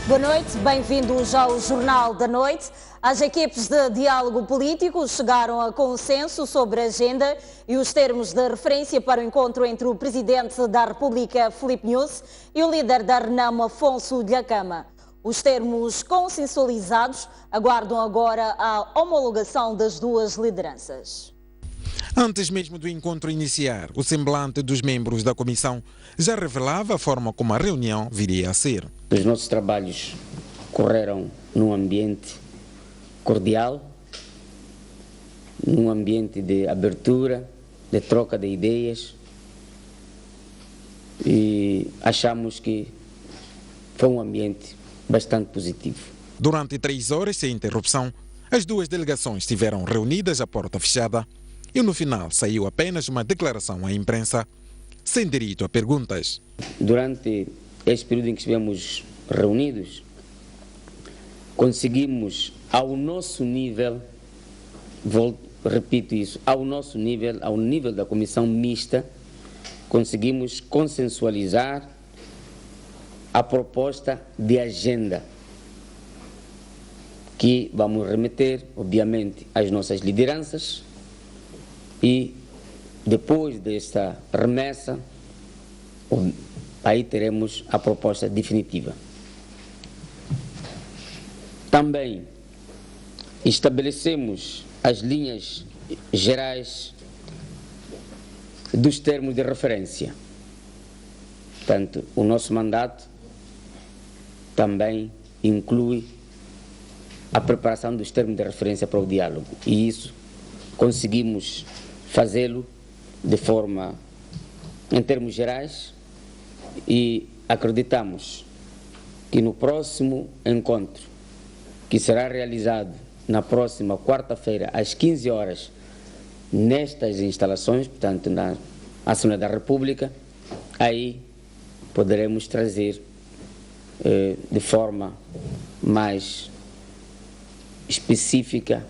Boa noite, bem-vindos ao Jornal da Noite. As equipes de diálogo político chegaram a consenso sobre a agenda e os termos de referência para o encontro entre o Presidente da República, Filipe Nyusi, e o líder da Renamo, Afonso Dhlakama. Os termos consensualizados aguardam agora a homologação das duas lideranças. Antes mesmo do encontro iniciar, o semblante dos membros da comissão já revelava a forma como a reunião viria a ser. Os nossos trabalhos correram num ambiente cordial, num ambiente de abertura, de troca de ideias, e achamos que foi um ambiente bastante positivo. Durante 3 horas sem interrupção, as duas delegações estiveram reunidas à porta fechada e no final saiu apenas uma declaração à imprensa, sem direito a perguntas. Durante este período em que estivemos reunidos, conseguimos ao nosso nível, repito isso, ao nosso nível, ao nível da comissão mista, conseguimos consensualizar a proposta de agenda que vamos remeter, obviamente, às nossas lideranças e depois desta remessa, aí teremos a proposta definitiva. Também estabelecemos as linhas gerais dos termos de referência. Portanto, o nosso mandato também inclui a preparação dos termos de referência para o diálogo. E isso conseguimos fazê-lo de forma, em termos gerais, e acreditamos que no próximo encontro, que será realizado na próxima quarta-feira, às 15 horas, nestas instalações, portanto, na Assembleia da República, aí poderemos trazer de forma mais específica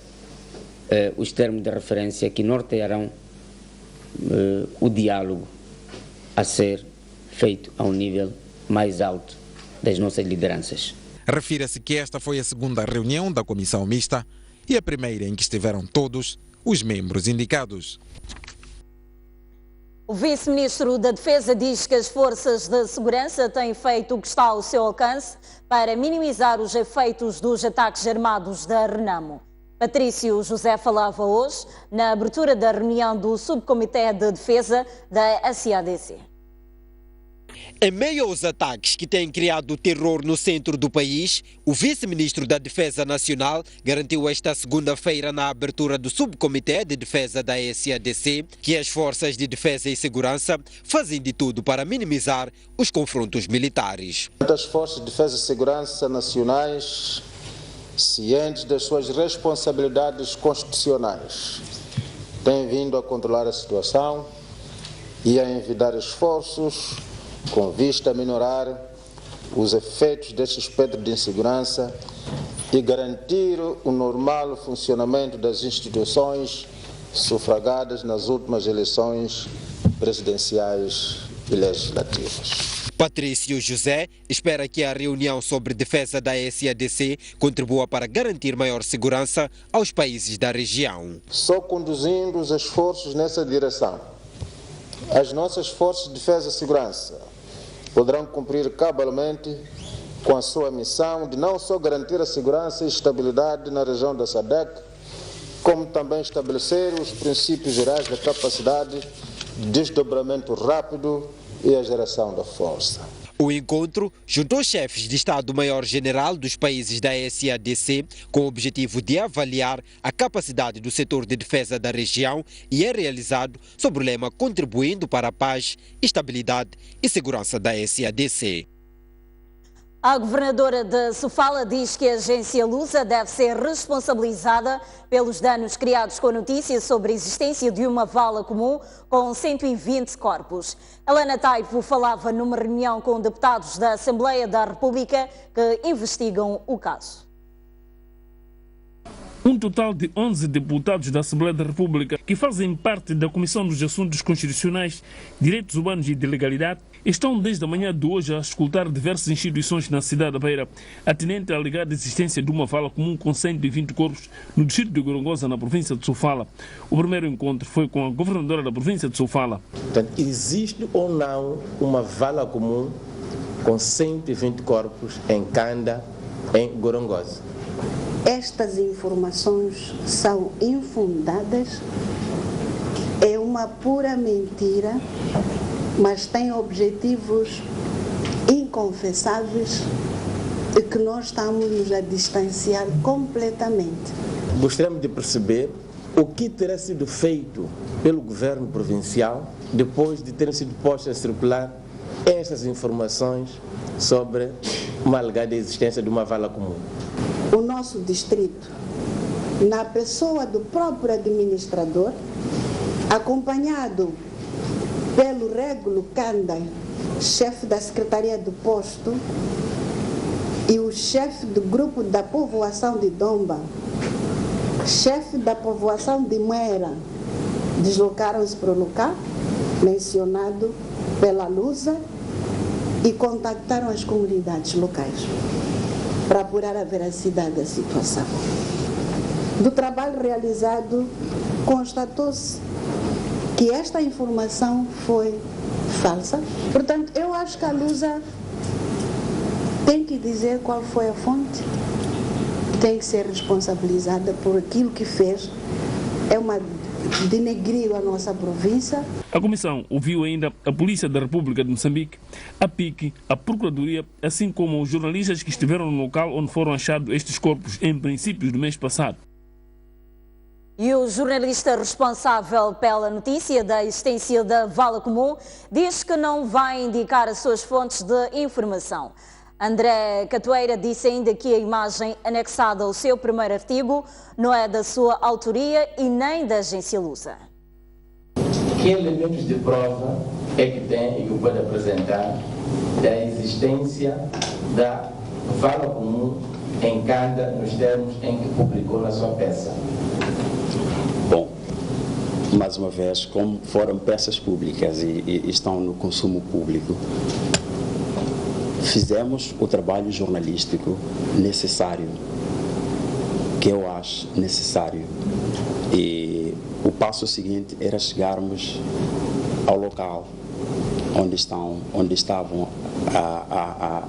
os termos de referência que nortearão o diálogo a ser feito a um nível mais alto das nossas lideranças. Refira-se que esta foi a segunda reunião da comissão mista e a primeira em que estiveram todos os membros indicados. O vice-ministro da Defesa diz que as forças de segurança têm feito o que está ao seu alcance para minimizar os efeitos dos ataques armados da Renamo. Patrício José falava hoje na abertura da reunião do Subcomitê de Defesa da SADC. Em meio aos ataques que têm criado terror no centro do país, o vice-ministro da Defesa Nacional garantiu esta segunda-feira na abertura do Subcomitê de Defesa da SADC que as forças de defesa e segurança fazem de tudo para minimizar os confrontos militares. As forças de defesa e segurança nacionais, cientes das suas responsabilidades constitucionais, têm vindo a controlar a situação e a envidar esforços com vista a minorar os efeitos deste espectro de insegurança e garantir o normal funcionamento das instituições sufragadas nas últimas eleições presidenciais e legislativas. Patrício José espera que a reunião sobre defesa da SADC contribua para garantir maior segurança aos países da região. Só conduzindo os esforços nessa direção, as nossas forças de defesa e segurança poderão cumprir cabalmente com a sua missão de não só garantir a segurança e estabilidade na região da SADC, como também estabelecer os princípios gerais da capacidade de desdobramento rápido e a geração da força. O encontro juntou chefes de Estado-Maior-General dos países da SADC com o objetivo de avaliar a capacidade do setor de defesa da região e é realizado sob o lema Contribuindo para a Paz, Estabilidade e Segurança da SADC. A governadora de Sofala diz que a agência Lusa deve ser responsabilizada pelos danos criados com a notícia sobre a existência de uma vala comum com 120 corpos. Helena Taipo falava numa reunião com deputados da Assembleia da República que investigam o caso. Um total de 11 deputados da Assembleia da República, que fazem parte da Comissão dos Assuntos Constitucionais, Direitos Humanos e de Legalidade, estão desde a manhã de hoje a escutar diversas instituições na cidade da Beira, atinente à alegada existência de uma vala comum com 120 corpos no distrito de Gorongosa, na província de Sofala. O primeiro encontro foi com a governadora da província de Sofala. Portanto, existe ou não uma vala comum com 120 corpos em Canda, em Gorongosa? Estas informações são infundadas, é uma pura mentira, mas tem objetivos inconfessáveis e que nós estamos nos a distanciar completamente. Gostaríamos de perceber o que terá sido feito pelo governo provincial depois de terem sido postas a circular estas informações sobre uma alegada existência de uma vala comum. O nosso distrito, na pessoa do próprio administrador, acompanhado pelo Régulo Canda, chefe da Secretaria do Posto, e o chefe do grupo da povoação de Domba, chefe da povoação de Moera, deslocaram-se para o local mencionado pela Lusa e contactaram as comunidades locais para apurar a veracidade da situação. Do trabalho realizado, constatou-se que esta informação foi falsa. Portanto, eu acho que a Lusa tem que dizer qual foi a fonte, tem que ser responsabilizada por aquilo que fez. É uma denegrir a nossa província. A comissão ouviu ainda a Polícia da República de Moçambique, a PIC, a Procuradoria, assim como os jornalistas que estiveram no local onde foram achados estes corpos em princípios do mês passado. E o jornalista responsável pela notícia da existência da vala comum diz que não vai indicar as suas fontes de informação. André Catoeira disse ainda que a imagem anexada ao seu primeiro artigo não é da sua autoria e nem da agência Lusa. Que elementos de prova é que tem e que pode apresentar da existência da vala comum em Canda nos termos em que publicou na sua peça? Bom, mais uma vez, como foram peças públicas e estão no consumo público, fizemos o trabalho jornalístico necessário, que eu acho necessário. E o passo seguinte era chegarmos ao local onde estavam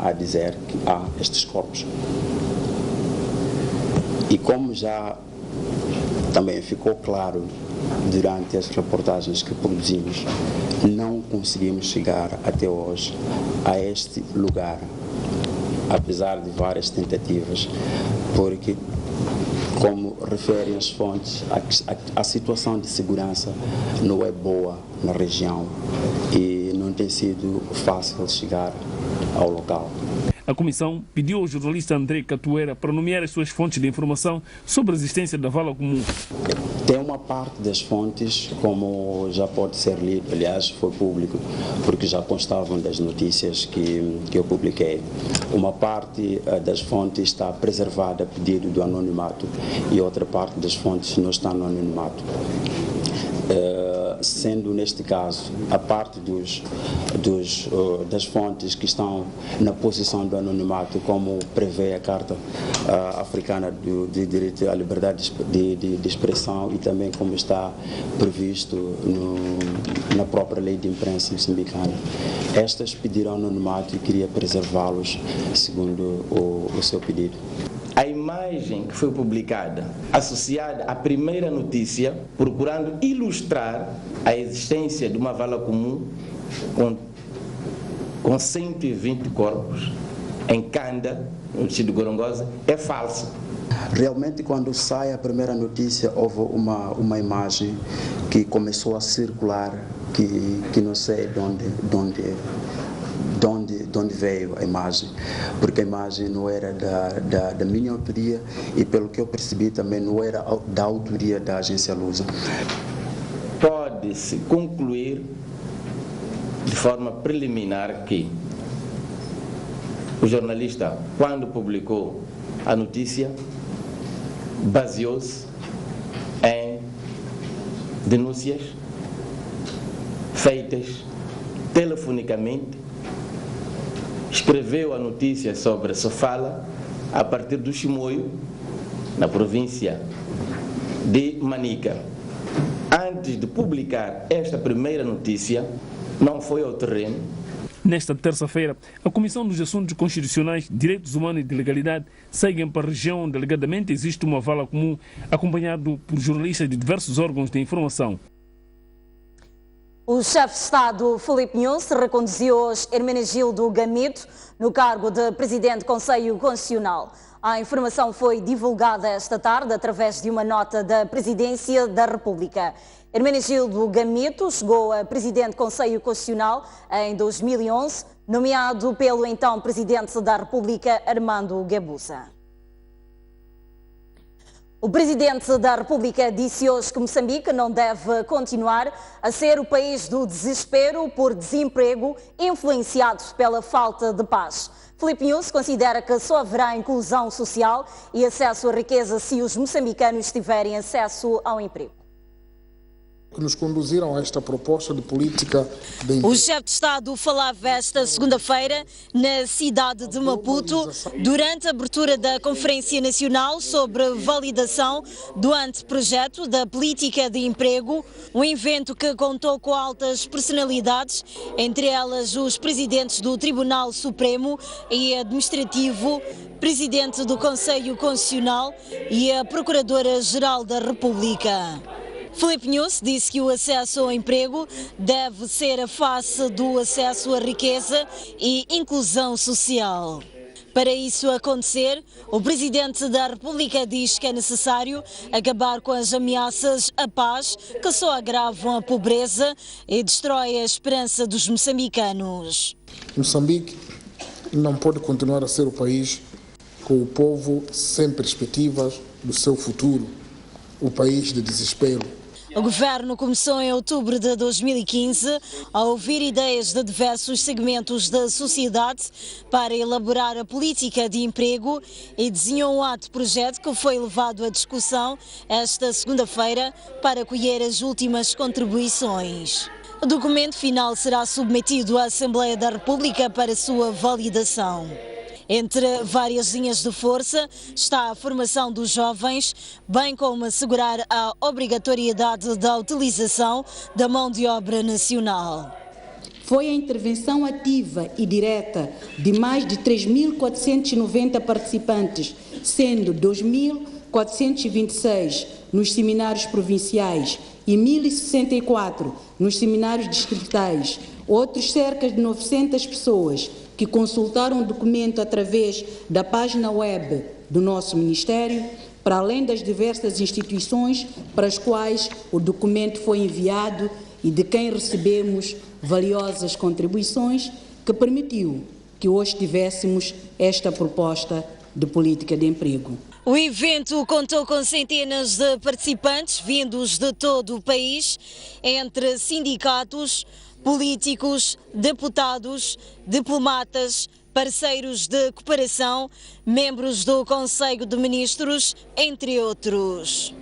a dizer que há estes corpos. E como já também ficou claro durante as reportagens que produzimos, não conseguimos chegar até hoje a este lugar, apesar de várias tentativas, porque, como referem as fontes, a situação de segurança não é boa na região e não tem sido fácil chegar ao local. A comissão pediu ao jornalista André Catoeira para nomear as suas fontes de informação sobre a existência da vala comum. Tem uma parte das fontes, como já pode ser lido, aliás, foi público, porque já constavam das notícias que eu publiquei. Uma parte das fontes está preservada a pedido do anonimato e outra parte das fontes não está no anonimato. Sendo neste caso a parte das fontes que estão na posição do anonimato, como prevê a Carta Africana de Direito à Liberdade de Expressão e também como está previsto na própria lei de imprensa moçambicana. Estas pediram anonimato e queria preservá-los segundo o seu pedido. A imagem que foi publicada, associada à primeira notícia, procurando ilustrar a existência de uma vala comum com 120 corpos em Canda, no distrito de Gorongosa, é falsa. Realmente, quando sai a primeira notícia, houve uma imagem que começou a circular, que não sei de onde veio a imagem, porque a imagem não era da minha autoria e, pelo que eu percebi, também não era da autoria da agência Lusa. Pode-se concluir de forma preliminar que o jornalista, quando publicou a notícia, baseou-se em denúncias feitas telefonicamente, escreveu a notícia sobre Sofala a partir do Chimoio, na província de Manica. Antes de publicar esta primeira notícia, não foi ao terreno. Nesta terça-feira, a Comissão dos Assuntos Constitucionais, Direitos Humanos e de Legalidade seguem para a região onde alegadamente existe uma vala comum, acompanhado por jornalistas de diversos órgãos de informação. O chefe de Estado, Filipe Nunes, reconduziu hoje Hermenegildo Gamito no cargo de Presidente do Conselho Constitucional. A informação foi divulgada esta tarde através de uma nota da Presidência da República. Hermenegildo Gamito chegou a Presidente do Conselho Constitucional em 2011, nomeado pelo então Presidente da República, Armando Guebuza. O Presidente da República disse hoje que Moçambique não deve continuar a ser o país do desespero por desemprego influenciado pela falta de paz. Filipe Nunes considera que só haverá inclusão social e acesso à riqueza se os moçambicanos tiverem acesso ao emprego. Que nos conduziram a esta proposta de política de emprego. O chefe de Estado falava esta segunda-feira na cidade de Maputo durante a abertura da Conferência Nacional sobre validação do anteprojeto da política de emprego, um evento que contou com altas personalidades, entre elas os presidentes do Tribunal Supremo e Administrativo, presidente do Conselho Constitucional e a Procuradora-Geral da República. Filipe Nunes disse que o acesso ao emprego deve ser a face do acesso à riqueza e inclusão social. Para isso acontecer, o Presidente da República diz que é necessário acabar com as ameaças à paz que só agravam a pobreza e destroem a esperança dos moçambicanos. Moçambique não pode continuar a ser o país com o povo sem perspectivas do seu futuro, o país de desespero. O governo começou em outubro de 2015 a ouvir ideias de diversos segmentos da sociedade para elaborar a política de emprego e desenhou um anteprojeto que foi levado à discussão esta segunda-feira para colher as últimas contribuições. O documento final será submetido à Assembleia da República para sua validação. Entre várias linhas de força está a formação dos jovens, bem como assegurar a obrigatoriedade da utilização da mão de obra nacional. Foi a intervenção ativa e direta de mais de 3.490 participantes, sendo 2.426 nos seminários provinciais e 1.064 nos seminários distritais, outros cerca de 900 pessoas que consultaram o documento através da página web do nosso Ministério, para além das diversas instituições para as quais o documento foi enviado e de quem recebemos valiosas contribuições, que permitiu que hoje tivéssemos esta proposta de política de emprego. O evento contou com centenas de participantes vindos de todo o país, entre sindicatos, políticos, deputados, diplomatas, parceiros de cooperação, membros do Conselho de Ministros, entre outros.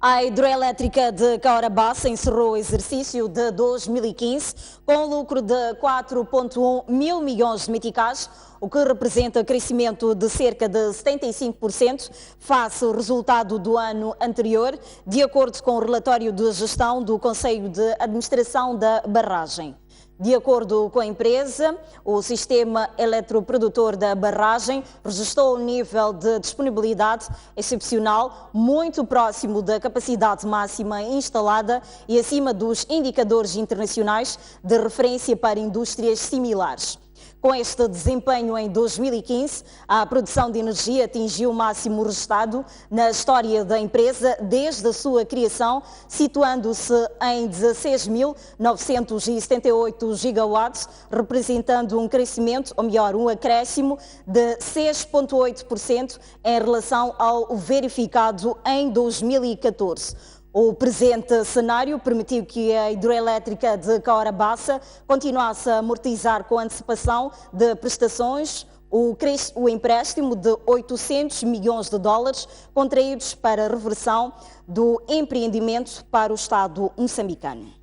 A hidroelétrica de Caorabassa encerrou o exercício de 2015 com lucro de 4,1 mil milhões de meticais, o que representa crescimento de cerca de 75% face ao resultado do ano anterior, de acordo com o relatório de gestão do Conselho de Administração da barragem. De acordo com a empresa, o sistema eletroprodutor da barragem registrou um nível de disponibilidade excepcional muito próximo da capacidade máxima instalada e acima dos indicadores internacionais de referência para indústrias similares. Com este desempenho em 2015, a produção de energia atingiu o máximo registrado na história da empresa desde a sua criação, situando-se em 16.978 gigawatts, representando um crescimento, ou melhor, um acréscimo de 6,8% em relação ao verificado em 2014. O presente cenário permitiu que a hidroelétrica de Caorabassa continuasse a amortizar com antecipação de prestações o empréstimo de 800 milhões de dólares contraídos para a reversão do empreendimento para o Estado moçambicano.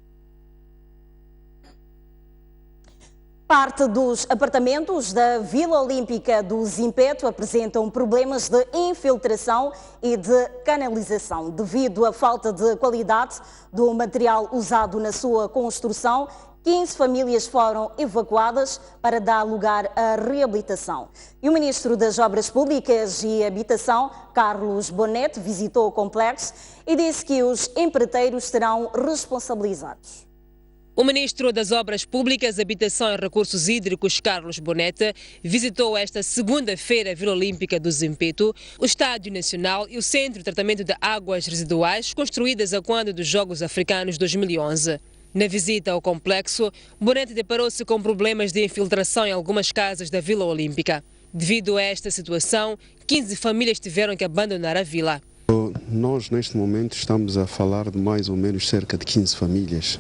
Parte dos apartamentos da Vila Olímpica do Zimpeto apresentam problemas de infiltração e de canalização. Devido à falta de qualidade do material usado na sua construção, 15 famílias foram evacuadas para dar lugar à reabilitação. E o Ministro das Obras Públicas e Habitação, Carlos Bonete, visitou o complexo e disse que os empreiteiros serão responsabilizados. O Ministro das Obras Públicas, Habitação e Recursos Hídricos, Carlos Bonete, visitou esta segunda-feira a Vila Olímpica do Zimpeto, o Estádio Nacional e o Centro de Tratamento de Águas Residuais, construídas a quando dos Jogos Africanos 2011. Na visita ao complexo, Bonete deparou-se com problemas de infiltração em algumas casas da Vila Olímpica. Devido a esta situação, 15 famílias tiveram que abandonar a vila. Nós, neste momento, estamos a falar de mais ou menos cerca de 15 famílias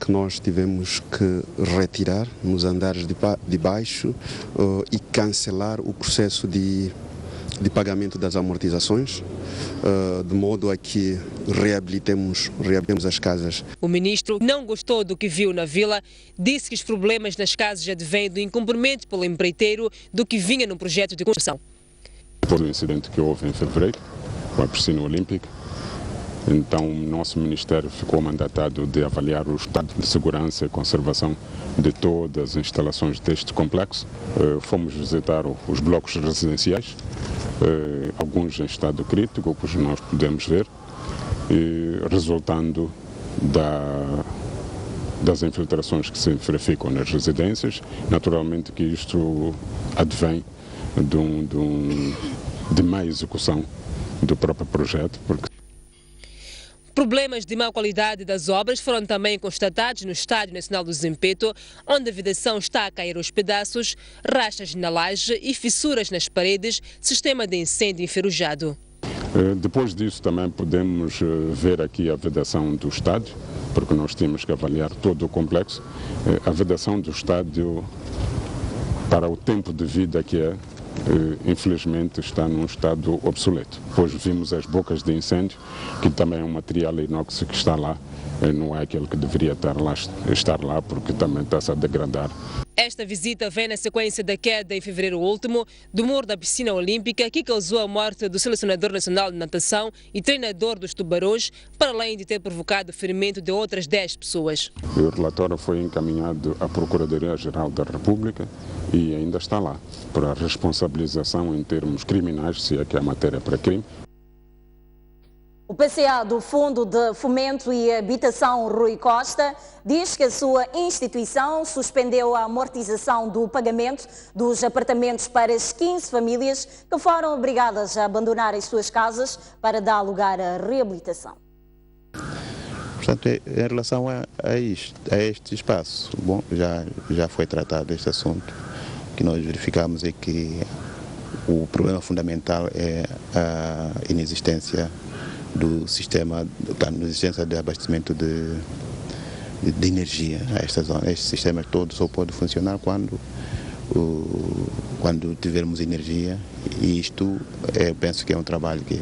que nós tivemos que retirar nos andares de baixo e cancelar o processo de pagamento das amortizações, de modo a que reabilitemos as casas. O ministro não gostou do que viu na vila, disse que os problemas nas casas advêm do incumprimento pelo empreiteiro do que vinha no projeto de construção. Por um incidente que houve em fevereiro, com a piscina olímpica, então o nosso Ministério ficou mandatado de avaliar o estado de segurança e conservação de todas as instalações deste complexo. Fomos visitar os blocos residenciais, alguns em estado crítico, como nós podemos ver, resultando das infiltrações que se verificam nas residências. Naturalmente que isto advém de má execução do próprio projeto, porque problemas de má qualidade das obras foram também constatados no Estádio Nacional do Zimpeto, onde a vedação está a cair aos pedaços, rachas na laje e fissuras nas paredes, sistema de incêndio enferrujado. Depois disso também podemos ver aqui a vedação do estádio, porque nós temos que avaliar todo o complexo. A vedação do estádio, para o tempo de vida que é, infelizmente está num estado obsoleto. Depois vimos as bocas de incêndio, que também é um material inox que está lá, não é aquele que deveria estar lá, porque também está-se a degradar. Esta visita vem na sequência da queda em fevereiro último do muro da piscina olímpica, que causou a morte do selecionador nacional de natação e treinador dos tubarões, para além de ter provocado o ferimento de outras 10 pessoas. O relatório foi encaminhado à Procuradoria-Geral da República e ainda está lá, para a responsabilização em termos criminais, se é que a matéria para crime. O PCA do Fundo de Fomento e Habitação, Rui Costa, diz que a sua instituição suspendeu a amortização do pagamento dos apartamentos para as 15 famílias que foram obrigadas a abandonar as suas casas para dar lugar à reabilitação. Portanto, em relação a este espaço, bom, já foi tratado este assunto. O que nós verificamos é que o problema fundamental é a inexistência do sistema, a inexistência de abastecimento de energia a esta zona. Este sistema todo só pode funcionar quando tivermos energia, e isto penso que é um trabalho que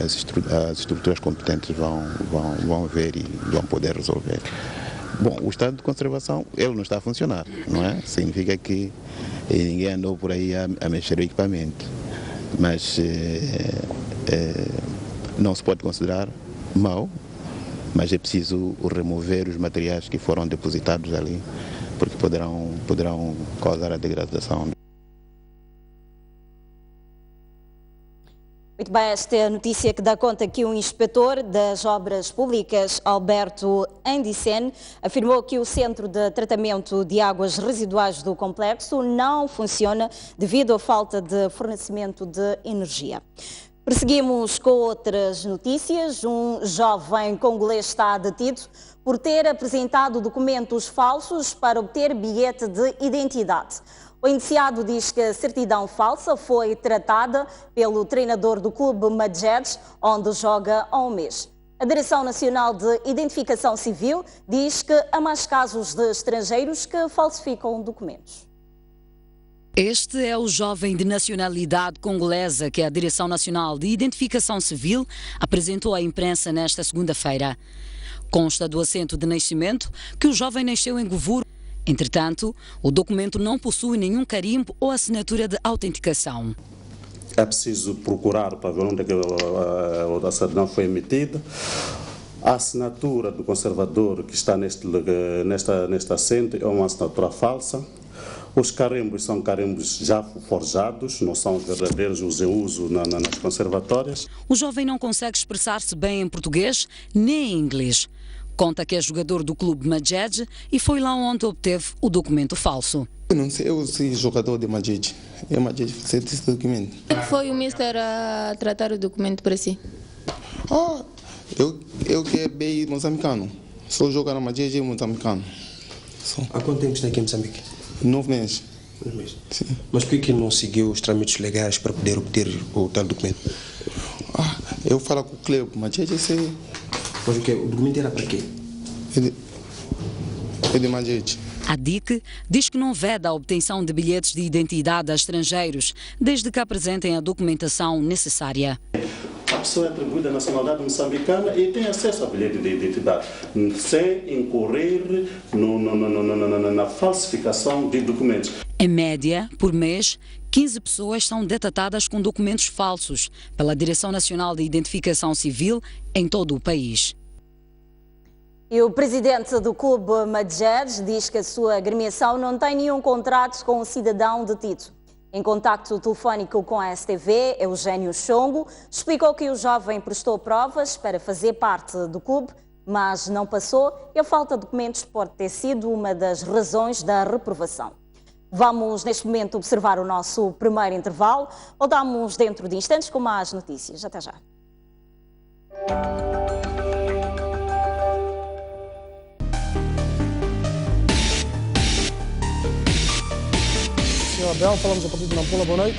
as estruturas competentes vão ver e vão poder resolver. Bom, o estado de conservação, ele não está a funcionar, não é? Significa que ninguém andou por aí a mexer o equipamento, mas não se pode considerar mau, mas é preciso remover os materiais que foram depositados ali, porque poderão causar a degradação. Muito bem, esta é a notícia que dá conta que o inspetor das obras públicas, Alberto Andicen, afirmou que o centro de tratamento de águas residuais do complexo não funciona devido à falta de fornecimento de energia. Prosseguimos com outras notícias. Um jovem congolês está detido por ter apresentado documentos falsos para obter bilhete de identidade. O indiciado diz que a certidão falsa foi tratada pelo treinador do clube Madjedes, onde joga há um mês. A Direção Nacional de Identificação Civil diz que há mais casos de estrangeiros que falsificam documentos. Este é o jovem de nacionalidade congolesa que a Direção Nacional de Identificação Civil apresentou à imprensa nesta segunda-feira. Consta do assento de nascimento que o jovem nasceu em Govuro. Entretanto, o documento não possui nenhum carimbo ou assinatura de autenticação. É preciso procurar para ver onde a certidão foi emitida. A assinatura do conservador que está neste assento é uma assinatura falsa. Os carimbos são carimbos já forjados, não são verdadeiros, os em uso nas conservatórias. O jovem não consegue expressar-se bem em português nem em inglês. Conta que é jogador do clube Madjed e foi lá onde obteve o documento falso. Eu não sei, eu sou jogador de Madjed. É Madjed que fez esse documento. Como foi o mister a tratar o documento para si? Eu que é bem moçambicano. Sou jogador na Madjed e moçambicano. Há quanto tempo está aqui em Moçambique? 9 meses. 9 meses. Sim. Mas por que não seguiu os trâmites legais para poder obter o tal documento? Eu falo com o clube, mas Mas o que? O documento era para quê? É de Madjed. A DIC diz que não veda a obtenção de bilhetes de identidade a estrangeiros, desde que apresentem a documentação necessária. A pessoa é atribuída a nacionalidade moçambicana e tem acesso ao bilhete de identidade, sem incorrer na falsificação de documentos. Em média, por mês, 15 pessoas são detectadas com documentos falsos pela Direção Nacional de Identificação Civil em todo o país. E o presidente do clube Madjed diz que a sua agremiação não tem nenhum contrato com o cidadão detido. Em contacto telefónico com a STV, Eugênio Chongo explicou que o jovem prestou provas para fazer parte do clube, mas não passou e a falta de documentos pode ter sido uma das razões da reprovação. Vamos, neste momento, observar o nosso primeiro intervalo. Voltamos dentro de instantes com mais notícias. Até já. Senhor Abel, falamos a partir de Nampula, boa noite.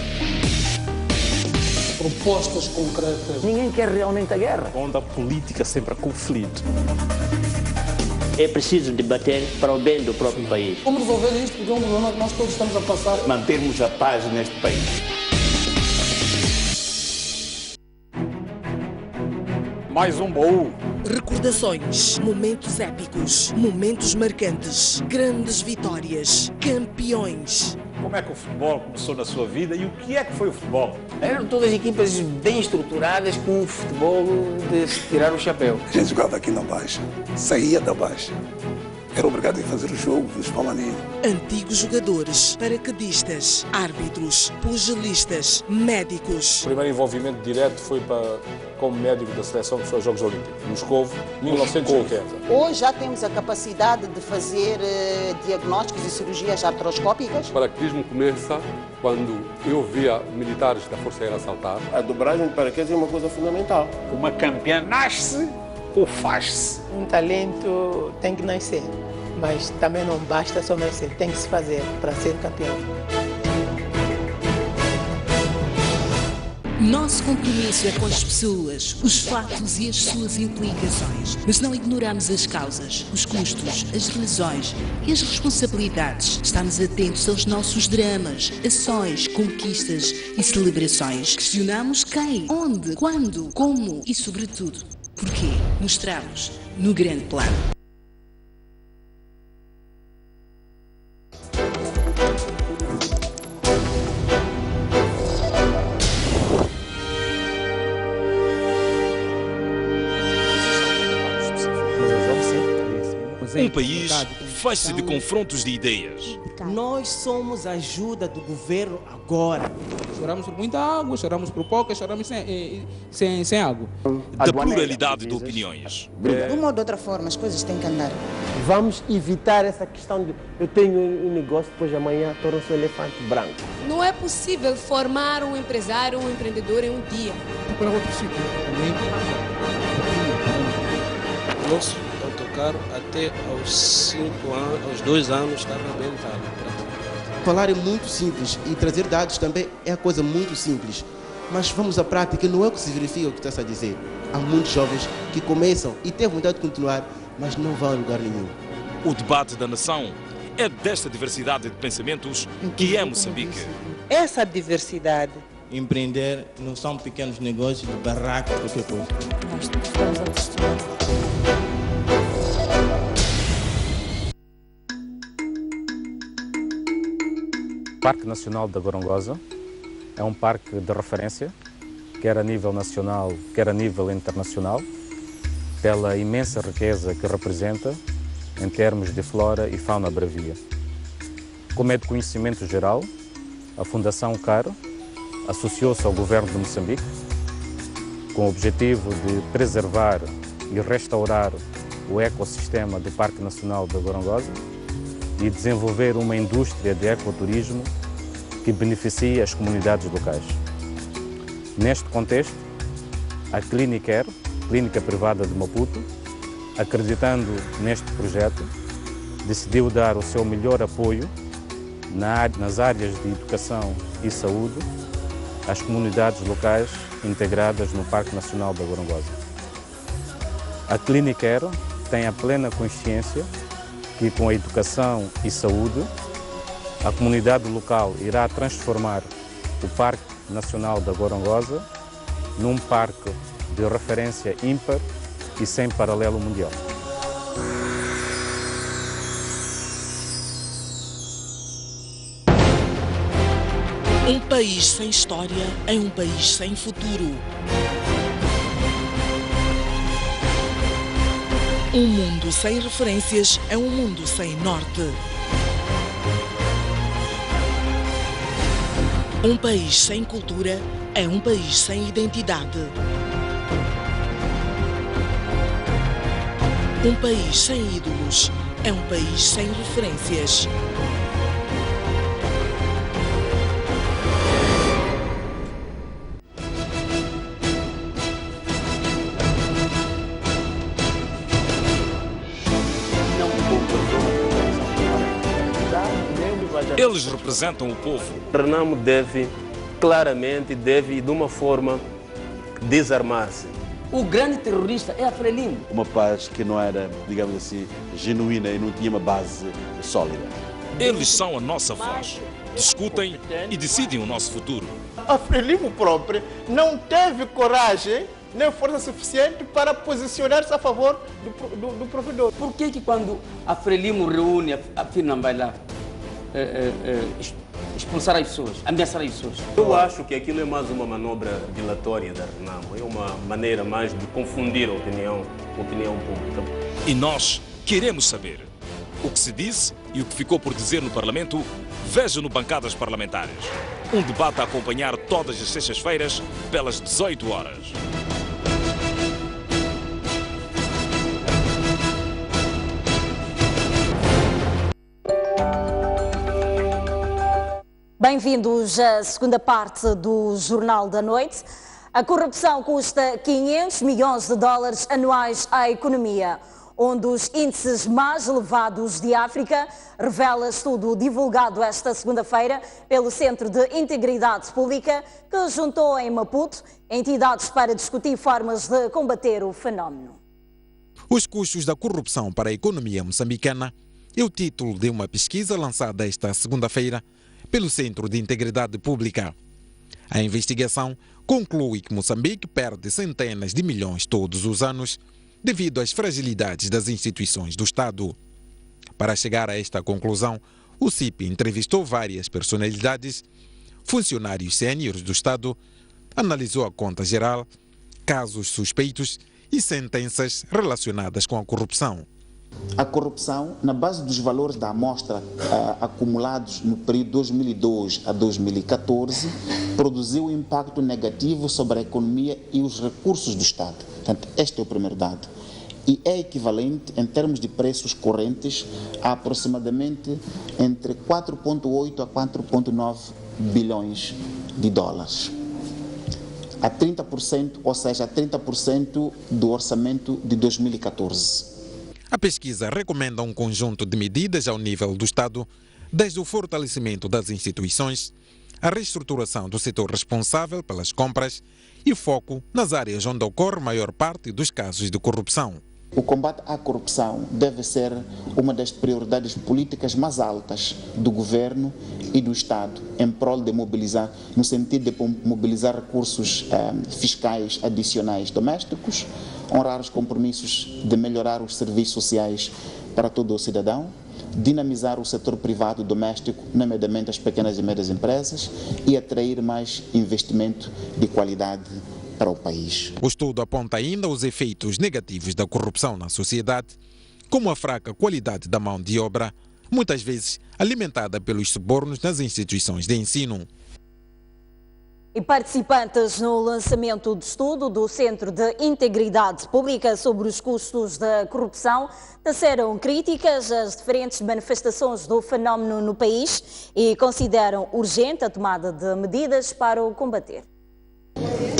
Propostas concretas. Ninguém quer realmente a guerra. Onde a política sempre há conflito. É preciso debater para o bem do próprio país. Como resolver isto? Porque é um problema que nós todos estamos a passar. Mantermos a paz neste país. Mais um baú. Recordações, momentos épicos, momentos marcantes, grandes vitórias, campeões. Como é que o futebol começou na sua vida e o que é que foi o futebol? Eram todas equipas bem estruturadas com um futebol de se tirar o chapéu. A gente jogava aqui na Baixa, saía da Baixa. Era obrigado a fazer o jogo dos Palaninos. Antigos jogadores, paraquedistas, árbitros, pugilistas, médicos. O primeiro envolvimento direto foi como médico da seleção que foi aos Jogos Olímpicos, Moscovo, 1980. Hoje já temos a capacidade de fazer diagnósticos e cirurgias artroscópicas. O paraquedismo começa quando eu via militares da Força Aérea saltar. A dobragem de paraquedas é uma coisa fundamental. Uma campeã nasce ou faz-se? Um talento tem que nascer, mas também não basta só nascer, tem que se fazer para ser campeão. Nosso compromisso é com as pessoas, os fatos e as suas implicações, mas não ignoramos as causas, os custos, as razões e as responsabilidades. Estamos atentos aos nossos dramas, ações, conquistas e celebrações. Questionamos quem, onde, quando, como e, sobretudo, porquê. Mostramos no grande plano. Um país faz-se de confrontos de ideias. Nós somos a ajuda do governo agora. Choramos por muita água, choramos por pouca, choramos sem água. Da pluralidade de opiniões. De uma ou de outra forma, as coisas têm que andar. Vamos evitar essa questão de eu tenho um negócio, depois amanhã torna-se um elefante branco. Não é possível formar um empresário, um empreendedor em um dia. Para outro sítio. Nosso autocarro até aos 5 anos, aos 2 anos estava arrebentado. Falar é muito simples e trazer dados também é a coisa muito simples. Mas vamos à prática, não é o que se verifica o que está a dizer. Há muitos jovens que começam e têm vontade de continuar, mas não vão a lugar nenhum. O debate da nação É desta diversidade de pensamentos que é Moçambique. Essa diversidade. Empreender não são pequenos negócios de barraco, qualquer coisa. O Parque Nacional da Gorongosa é um parque de referência, quer a nível nacional, quer a nível internacional, pela imensa riqueza que representa em termos de flora e fauna bravia. Como é de conhecimento geral, a Fundação CARO associou-se ao governo de Moçambique com o objetivo de preservar e restaurar o ecossistema do Parque Nacional da Gorongosa e desenvolver uma indústria de ecoturismo que beneficie as comunidades locais. Neste contexto, a Clinicare, clínica privada de Maputo, acreditando neste projeto, decidiu dar o seu melhor apoio nas áreas de educação e saúde às comunidades locais integradas no Parque Nacional da Gorongosa. A Clinicare tem a plena consciência que com a educação e saúde, a comunidade local irá transformar o Parque Nacional da Gorongosa num parque de referência ímpar e sem paralelo mundial. Um país sem história é um país sem futuro. Um mundo sem referências é um mundo sem norte. Um país sem cultura é um país sem identidade. Um país sem ídolos é um país sem referências. Eles representam o povo. Renamo deve de uma forma desarmar-se. O grande terrorista é a Frelimo. Uma paz que não era, digamos assim, genuína e não tinha uma base sólida. Eles são a nossa voz. Discutem e decidem o nosso futuro. A Frelimo própria não teve coragem nem força suficiente para posicionar-se a favor do provedor. Por que quando a Frelimo reúne, a FINAM vai lá expulsar as pessoas, ameaçar as pessoas? Eu acho que aquilo é mais uma manobra dilatória da Renamo, é uma maneira mais de confundir a opinião pública. E nós queremos saber o que se disse e o que ficou por dizer no Parlamento. Veja no Bancadas Parlamentares. Um debate a acompanhar todas as sextas-feiras pelas 18 horas. Bem-vindos à segunda parte do Jornal da Noite. A corrupção custa 500 milhões de dólares anuais à economia. Um dos índices mais elevados de África, revela estudo divulgado esta segunda-feira pelo Centro de Integridade Pública, que juntou em Maputo entidades para discutir formas de combater o fenómeno. Os custos da corrupção para a economia moçambicana é o título de uma pesquisa lançada esta segunda-feira pelo Centro de Integridade Pública. A investigação conclui que Moçambique perde centenas de milhões todos os anos devido às fragilidades das instituições do Estado. Para chegar a esta conclusão, o CIP entrevistou várias personalidades, funcionários sêniores do Estado, analisou a conta geral, casos suspeitos e sentenças relacionadas com a corrupção. A corrupção, na base dos valores da amostra acumulados no período 2002 a 2014, produziu um impacto negativo sobre a economia e os recursos do Estado. Portanto, este é o primeiro dado. E é equivalente, em termos de preços correntes, a aproximadamente entre 4,8 a 4,9 bilhões de dólares. A 30%, ou seja, a 30% do orçamento de 2014. A pesquisa recomenda um conjunto de medidas ao nível do Estado, desde o fortalecimento das instituições, a reestruturação do setor responsável pelas compras e foco nas áreas onde ocorre a maior parte dos casos de corrupção. O combate à corrupção deve ser uma das prioridades políticas mais altas do governo e do Estado, em prol de mobilizar, no sentido de mobilizar recursos fiscais adicionais domésticos, honrar os compromissos de melhorar os serviços sociais para todo o cidadão, dinamizar o setor privado doméstico, nomeadamente as pequenas e médias empresas, e atrair mais investimento de qualidade para o país. O estudo aponta ainda os efeitos negativos da corrupção na sociedade, como a fraca qualidade da mão de obra, muitas vezes alimentada pelos subornos nas instituições de ensino. E participantes no lançamento do estudo do Centro de Integridade Pública sobre os custos da corrupção teceram críticas às diferentes manifestações do fenómeno no país e consideram urgente a tomada de medidas para o combater.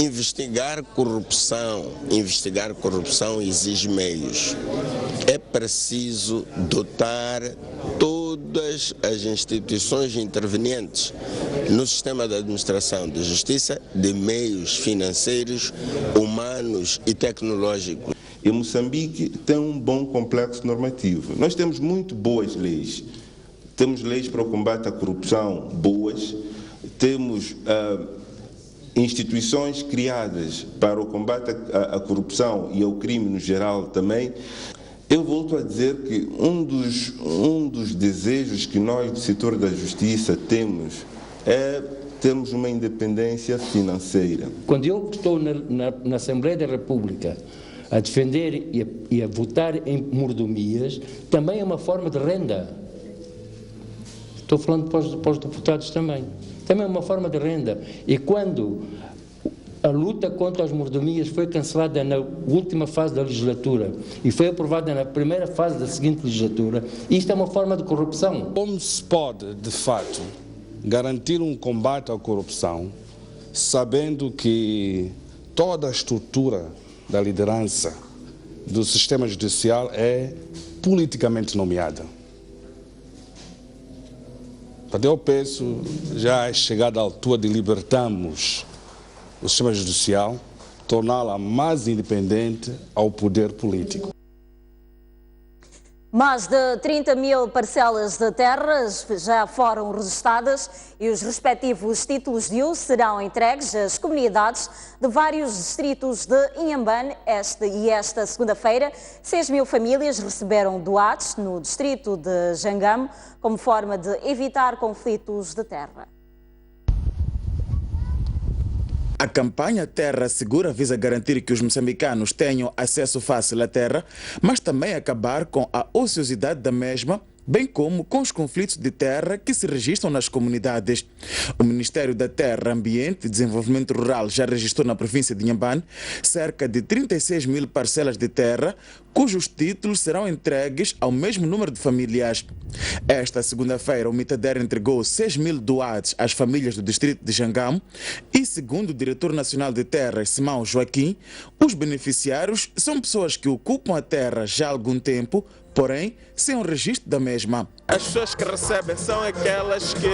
Investigar corrupção exige meios. É preciso dotar todas as instituições intervenientes no sistema da administração de justiça de meios financeiros, humanos e tecnológicos. E Moçambique tem um bom complexo normativo. Nós temos muito boas leis. Temos leis para o combate à corrupção boas, temos instituições criadas para o combate à corrupção e ao crime no geral também. Eu volto a dizer que um dos desejos que nós do setor da justiça temos é termos uma independência financeira. Quando eu estou na Assembleia da República a defender e a votar em mordomias, também é uma forma de renda. Estou falando para os deputados também. Também é uma forma de renda. E quando a luta contra as mordomias foi cancelada na última fase da legislatura e foi aprovada na primeira fase da seguinte legislatura, isto é uma forma de corrupção. Como se pode, de fato, garantir um combate à corrupção, sabendo que toda a estrutura da liderança do sistema judicial é politicamente nomeada? Eu penso, já é chegada a altura de libertarmos o sistema judicial, torná-la mais independente ao poder político. Mais de 30 mil parcelas de terras já foram registadas e os respectivos títulos de uso serão entregues às comunidades de vários distritos de Inhambane. Esta segunda-feira, 6 mil famílias receberam doados no distrito de Jangamo como forma de evitar conflitos de terra. A campanha Terra Segura visa garantir que os moçambicanos tenham acesso fácil à terra, mas também acabar com a ociosidade da mesma, bem como com os conflitos de terra que se registram nas comunidades. O Ministério da Terra, Ambiente e Desenvolvimento Rural já registrou na província de Inhambane cerca de 36 mil parcelas de terra, cujos títulos serão entregues ao mesmo número de famílias. Esta segunda-feira, o Mitader entregou 6 mil doados às famílias do distrito de Jangamo e, segundo o diretor nacional de terras, Simão Joaquim, os beneficiários são pessoas que ocupam a terra já há algum tempo, porém, sem o registro da mesma. As pessoas que recebem são aquelas que,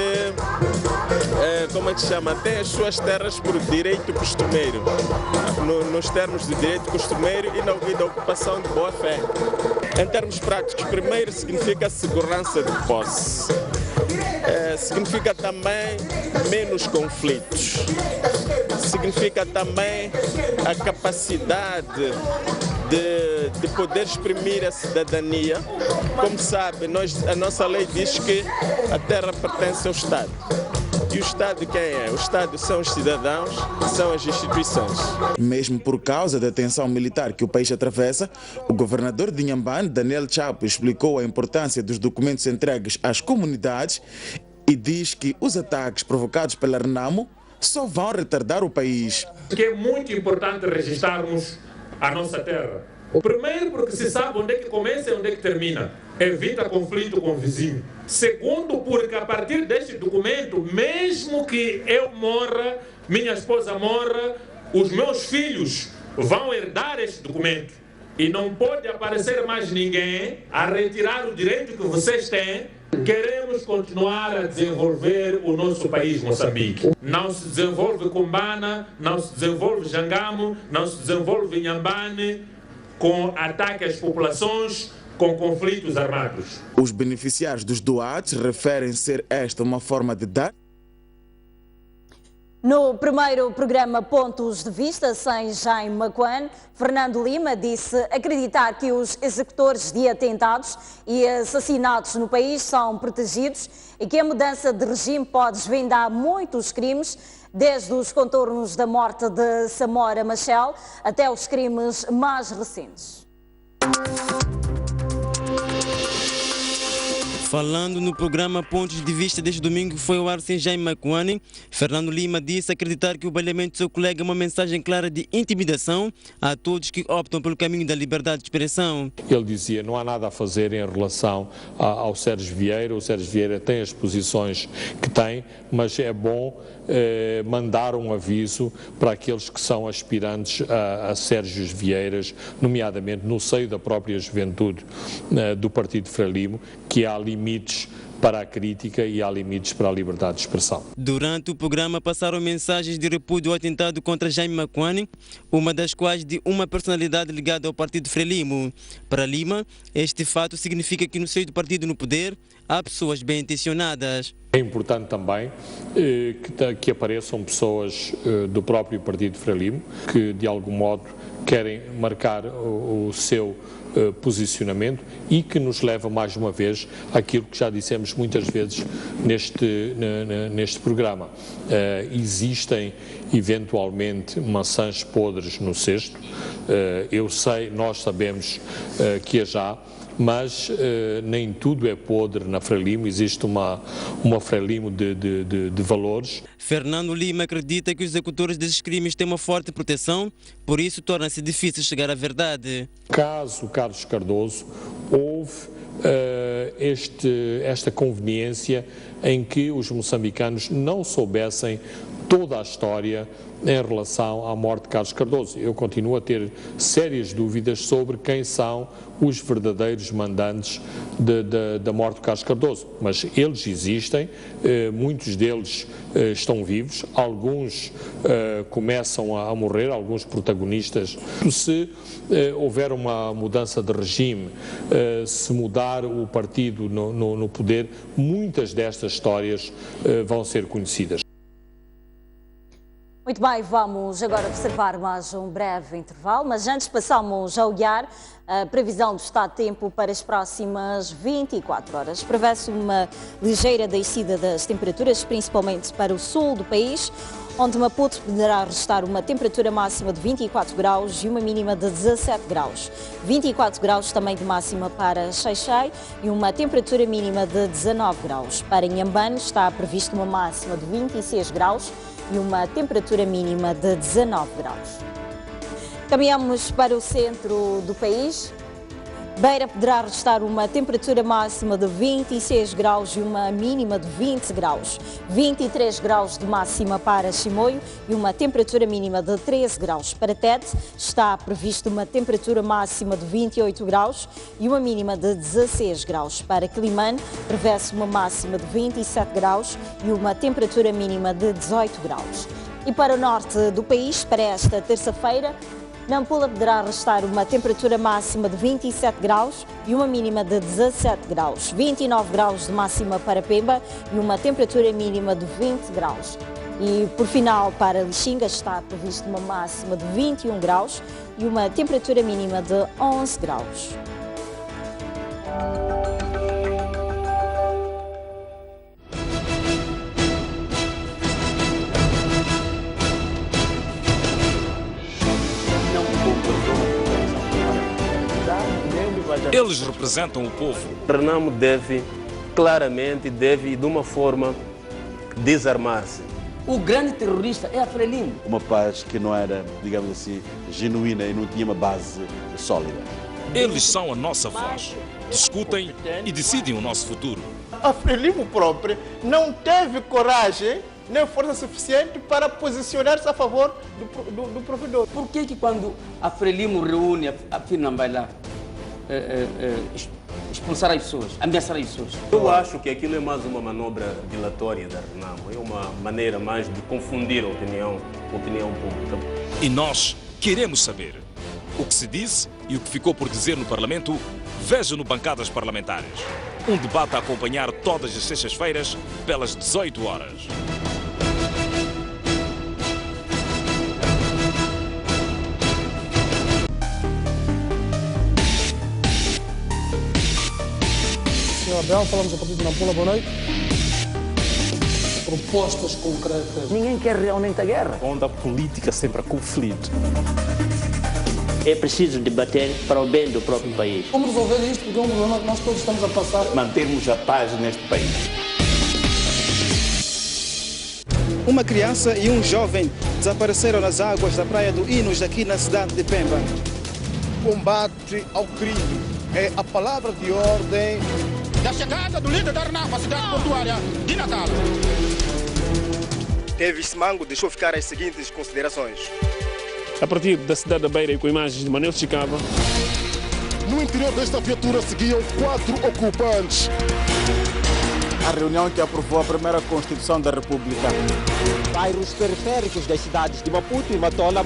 têm as suas terras por direito costumeiro, nos termos de direito costumeiro e da ocupação de boa-fé. Em termos práticos, primeiro significa segurança de posse. Significa também menos conflitos. Significa também a capacidade de poder exprimir a cidadania. Como sabe, a nossa lei diz que a terra pertence ao Estado. E o Estado quem é? O Estado são os cidadãos, são as instituições. Mesmo por causa da tensão militar que o país atravessa, o governador de Inhambane, Daniel Chapo, explicou a importância dos documentos entregues às comunidades e diz que os ataques provocados pela Renamo só vão retardar o país. Que é muito importante registrarmos a nossa terra. Primeiro, porque se sabe onde é que começa e onde é que termina. Evita conflito com o vizinho. Segundo, porque a partir deste documento, mesmo que eu morra, minha esposa morra, os meus filhos vão herdar este documento. E não pode aparecer mais ninguém a retirar o direito que vocês têm. Queremos continuar a desenvolver o nosso país, Moçambique. Não se desenvolve Cumbana, não se desenvolve Jangamo, não se desenvolve Inhambane, com ataque às populações, com conflitos armados. Os beneficiários dos doados referem ser esta uma forma de dar. No primeiro programa Pontos de Vista, sem Jaime Macuane, Fernando Lima disse acreditar que os executores de atentados e assassinatos no país são protegidos e que a mudança de regime pode desvendar muitos crimes, desde os contornos da morte de Samora Machel até os crimes mais recentes. Falando no programa Pontos de Vista deste domingo que foi ao ar sem Jaime Macuane, Fernando Lima disse acreditar que o baleamento do seu colega é uma mensagem clara de intimidação a todos que optam pelo caminho da liberdade de expressão. Ele dizia, não há nada a fazer em relação ao Sérgio Vieira. O Sérgio Vieira tem as posições que tem, mas é bom mandar um aviso para aqueles que são aspirantes a Sérgios Vieiras, nomeadamente no seio da própria juventude do Partido Frelimo, que há limites para a crítica e há limites para a liberdade de expressão. Durante o programa passaram mensagens de repúdio ao atentado contra Jaime Macuane, uma das quais de uma personalidade ligada ao Partido Frelimo. Para Lima, este fato significa que no seio do partido no poder há pessoas bem intencionadas. É importante também que apareçam pessoas do próprio Partido Frelimo que de algum modo querem marcar o seu posicionamento e que nos leva mais uma vez àquilo que já dissemos muitas vezes neste programa. Existem eventualmente maçãs podres no cesto, eu sei, nós sabemos que as há, mas nem tudo é podre na Frelimo, existe uma Frelimo de valores. Fernando Lima acredita que os executores desses crimes têm uma forte proteção, por isso torna-se difícil chegar à verdade. Caso Carlos Cardoso, houve esta conveniência em que os moçambicanos não soubessem toda a história em relação à morte de Carlos Cardoso. Eu continuo a ter sérias dúvidas sobre quem são os verdadeiros mandantes da morte de Carlos Cardoso, mas eles existem, muitos deles estão vivos, alguns começam a morrer, alguns protagonistas. Se houver uma mudança de regime, se mudar o partido no poder, muitas destas histórias vão ser conhecidas. Muito bem, vamos agora observar mais um breve intervalo, mas antes passamos a olhar a previsão do estado de tempo para as próximas 24 horas. Prevê-se uma ligeira descida das temperaturas, principalmente para o sul do país, onde Maputo poderá registrar uma temperatura máxima de 24 graus e uma mínima de 17 graus. 24 graus também de máxima para Xai-Xai e uma temperatura mínima de 19 graus. Para Inhambane está prevista uma máxima de 26 graus e uma temperatura mínima de 19 graus. Caminhamos para o centro do país. Beira poderá registrar uma temperatura máxima de 26 graus e uma mínima de 20 graus. 23 graus de máxima para Chimoio e uma temperatura mínima de 13 graus. Para Tete está prevista uma temperatura máxima de 28 graus e uma mínima de 16 graus. Para Quelimane prevê-se uma máxima de 27 graus e uma temperatura mínima de 18 graus. E para o norte do país, para esta terça-feira, Nampula poderá registrar uma temperatura máxima de 27 graus e uma mínima de 17 graus. 29 graus de máxima para Pemba e uma temperatura mínima de 20 graus. E por final, para Lixinga está prevista uma máxima de 21 graus e uma temperatura mínima de 11 graus. Eles representam o povo. Renamo deve, claramente, de uma forma, desarmar-se. O grande terrorista é a Frelimo. Uma paz que não era, digamos assim, genuína e não tinha uma base sólida. Eles são a nossa voz. Discutem e decidem o nosso futuro. A Frelimo própria não teve coragem nem força suficiente para posicionar-se a favor do provedor. Por que quando a Frelimo reúne, a FINAM vai lá expulsar as pessoas, ameaçar as pessoas? Eu acho que aquilo é mais uma manobra dilatória da Renamo, é uma maneira mais de confundir a opinião pública. E nós queremos saber, O que se disse e o que ficou por dizer no Parlamento, veja no Bancadas Parlamentares. Um debate a acompanhar todas as sextas-feiras, pelas 18 horas. Senhor Abel, falamos a partir de Nampula, boa noite. Propostas concretas. Ninguém quer realmente a guerra. Onde a política sempre há conflito. É preciso debater para o bem do próprio país. Como resolver isto? Porque é um problema que nós todos estamos a passar. Mantermos a paz neste país. Uma criança e um jovem desapareceram nas águas da Praia do Inos, aqui na cidade de Pemba. Combate ao crime é a palavra de ordem da chegada do líder da RNAP à cidade portuária de Natal. Davis Mango deixou ficar as seguintes considerações. A partir da cidade da Beira e com imagens de Manuel Chicava. No interior desta viatura seguiam 4 ocupantes. A reunião que aprovou a primeira Constituição da República. Bairros periféricos das cidades de Maputo e Matola.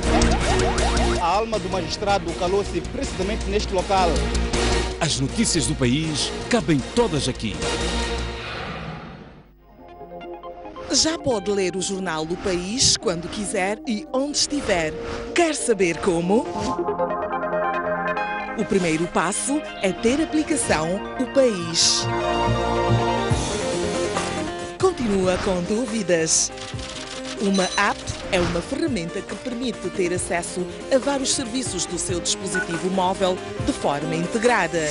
A alma do magistrado calou-se precisamente neste local. As notícias do país cabem todas aqui. Já pode ler o Jornal do País quando quiser e onde estiver. Quer saber como? O primeiro passo é ter a aplicação O País. Continua com dúvidas? Uma app é uma ferramenta que permite ter acesso a vários serviços do seu dispositivo móvel de forma integrada.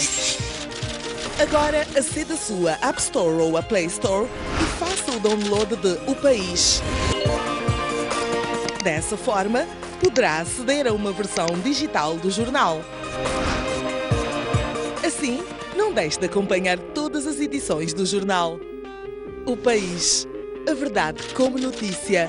Agora aceda à sua App Store ou a Play Store e faça o download de O País. Dessa forma, poderá aceder a uma versão digital do jornal. Assim, não deixe de acompanhar todas as edições do jornal. O País. A verdade como notícia.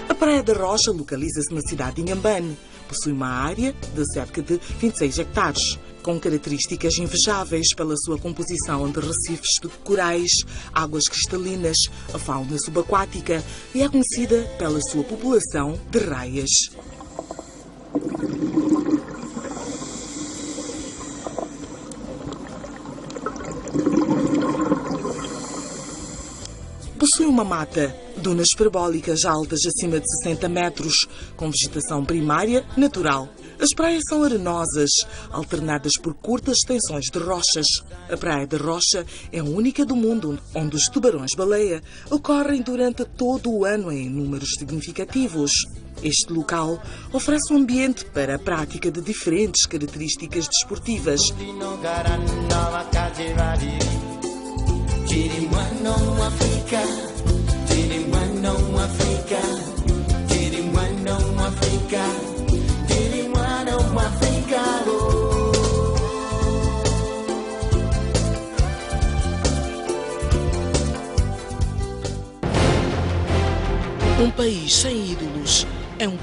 A Praia da Rocha localiza-se na cidade de Inhambane. Possui uma área de cerca de 26 hectares, com características invejáveis pela sua composição de recifes de corais, águas cristalinas, a fauna subaquática e é conhecida pela sua população de raias. Possui uma mata, dunas parabólicas altas acima de 60 metros, com vegetação primária natural. As praias são arenosas, alternadas por curtas extensões de rochas. A Praia da Rocha é a única do mundo onde os tubarões-baleia ocorrem durante todo o ano em números significativos. Este local oferece um ambiente para a prática de diferentes características desportivas. Um país sem ídolos é um...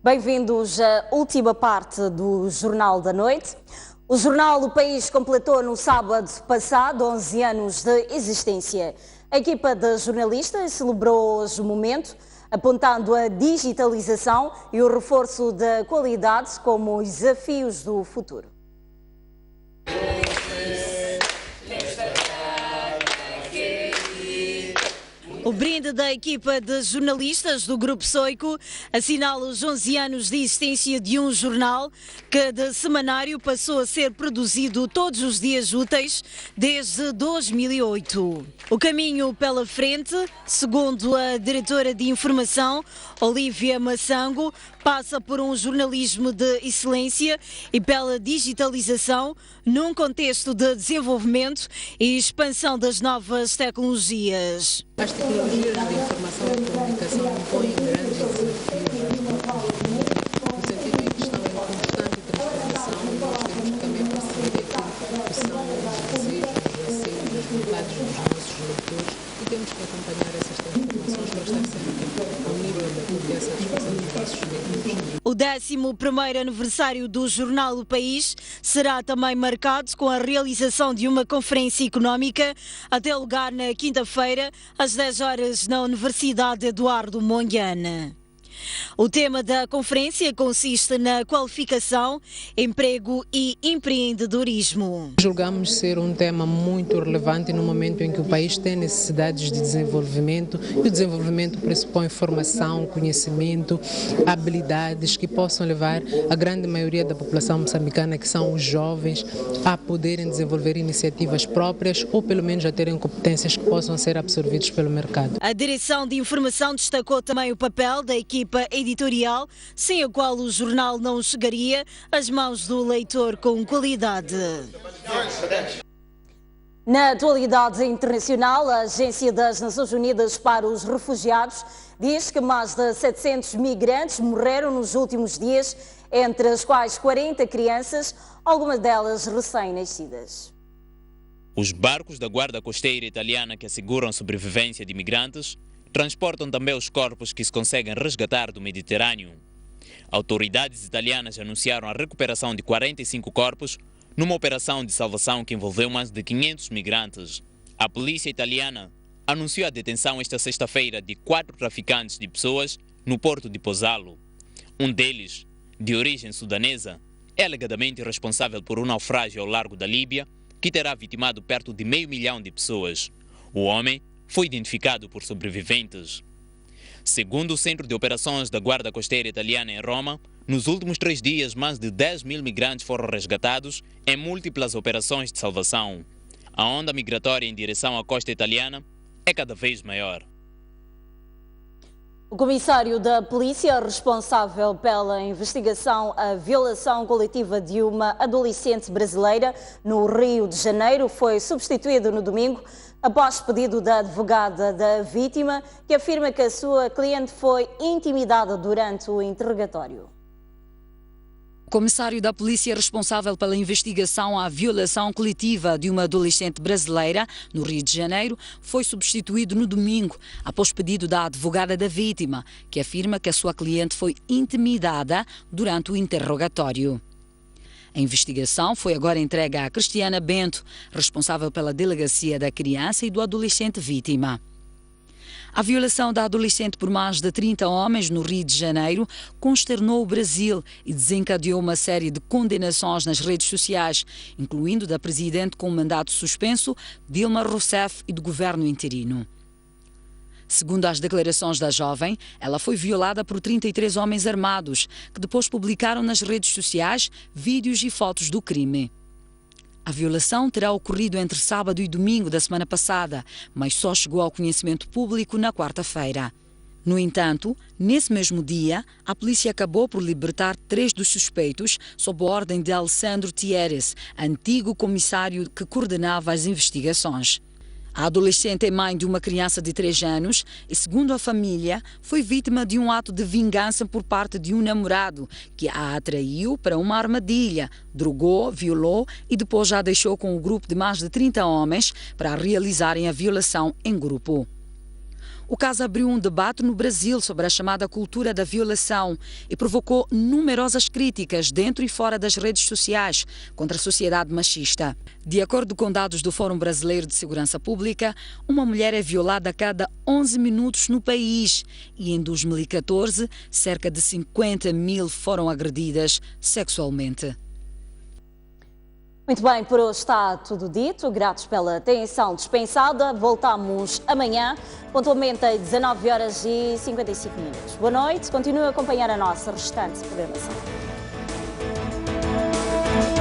Bem-vindos à última parte do Jornal da Noite. O Jornal do País completou no sábado passado 11 anos de existência. A equipa de jornalistas celebrou hoje o momento, apontando a digitalização e o reforço da qualidade como os desafios do futuro. O brinde da equipa de jornalistas do Grupo Soico assinala os 11 anos de existência de um jornal que de semanário passou a ser produzido todos os dias úteis desde 2008. O caminho pela frente, segundo a diretora de informação, Olívia Massango, passa por um jornalismo de excelência e pela digitalização num contexto de desenvolvimento e expansão das novas tecnologias. As tecnologias de informação e comunicação impõem grandes desafios no sentido em que estão em constante transformação e nós temos também perceber que são os desejos, os vontades dos nossos leitores e temos que acompanhar essas transformações para estar sempre ao nível da dê satisfação aos nossos membros. O 11º aniversário do Jornal do País será também marcado com a realização de uma conferência económica a ter lugar na quinta-feira, às 10 horas, na Universidade Eduardo Mondlane. O tema da conferência consiste na qualificação, emprego e empreendedorismo. Julgamos ser um tema muito relevante no momento em que o país tem necessidades de desenvolvimento e o desenvolvimento pressupõe formação, conhecimento, habilidades que possam levar a grande maioria da população moçambicana, que são os jovens, a poderem desenvolver iniciativas próprias ou pelo menos a terem competências que possam ser absorvidas pelo mercado. A Direção de Informação destacou também o papel da equipa editorial, sem a qual o jornal não chegaria às mãos do leitor com qualidade. Na atualidade internacional, a Agência das Nações Unidas para os Refugiados diz que mais de 700 migrantes morreram nos últimos dias, entre as quais 40 crianças, algumas delas recém-nascidas. Os barcos da Guarda Costeira Italiana que asseguram a sobrevivência de imigrantes transportam também os corpos que se conseguem resgatar do Mediterrâneo. Autoridades italianas anunciaram a recuperação de 45 corpos numa operação de salvação que envolveu mais de 500 migrantes. A polícia italiana anunciou a detenção esta sexta-feira de 4 traficantes de pessoas no porto de Pozzallo. Um deles, de origem sudanesa, é alegadamente responsável por um naufrágio ao largo da Líbia que terá vitimado perto de 500 mil de pessoas. O homem foi identificado por sobreviventes. Segundo o Centro de Operações da Guarda Costeira Italiana em Roma, nos últimos 3 dias, mais de 10 mil migrantes foram resgatados em múltiplas operações de salvação. A onda migratória em direção à costa italiana é cada vez maior. O comissário da polícia responsável pela investigação à violação coletiva de uma adolescente brasileira no Rio de Janeiro foi substituído no domingo após pedido da advogada da vítima, que afirma que a sua cliente foi intimidada durante o interrogatório. O comissário da polícia responsável pela investigação à violação coletiva de uma adolescente brasileira no Rio de Janeiro foi substituído no domingo, após pedido da advogada da vítima, que afirma que a sua cliente foi intimidada durante o interrogatório. A investigação foi agora entregue a Cristiana Bento, responsável pela delegacia da criança e do adolescente vítima. A violação da adolescente por mais de 30 homens no Rio de Janeiro consternou o Brasil e desencadeou uma série de condenações nas redes sociais, incluindo da presidente com mandato suspenso, Dilma Rousseff, e do governo interino. Segundo as declarações da jovem, ela foi violada por 33 homens armados, que depois publicaram nas redes sociais vídeos e fotos do crime. A violação terá ocorrido entre sábado e domingo da semana passada, mas só chegou ao conhecimento público na quarta-feira. No entanto, nesse mesmo dia, a polícia acabou por libertar 3 dos suspeitos sob ordem de Alessandro Thieres, antigo comissário que coordenava as investigações. A adolescente é mãe de uma criança de 3 anos e, segundo a família, foi vítima de um ato de vingança por parte de um namorado que a atraiu para uma armadilha, drogou, violou e depois já deixou com o grupo de mais de 30 homens para realizarem a violação em grupo. O caso abriu um debate no Brasil sobre a chamada cultura da violação e provocou numerosas críticas dentro e fora das redes sociais contra a sociedade machista. De acordo com dados do Fórum Brasileiro de Segurança Pública, uma mulher é violada a cada 11 minutos no país e em 2014, cerca de 50 mil foram agredidas sexualmente. Muito bem, por hoje está tudo dito. Gratos pela atenção dispensada. Voltamos amanhã, pontualmente às 19h55. Boa noite. Continue a acompanhar a nossa restante programação.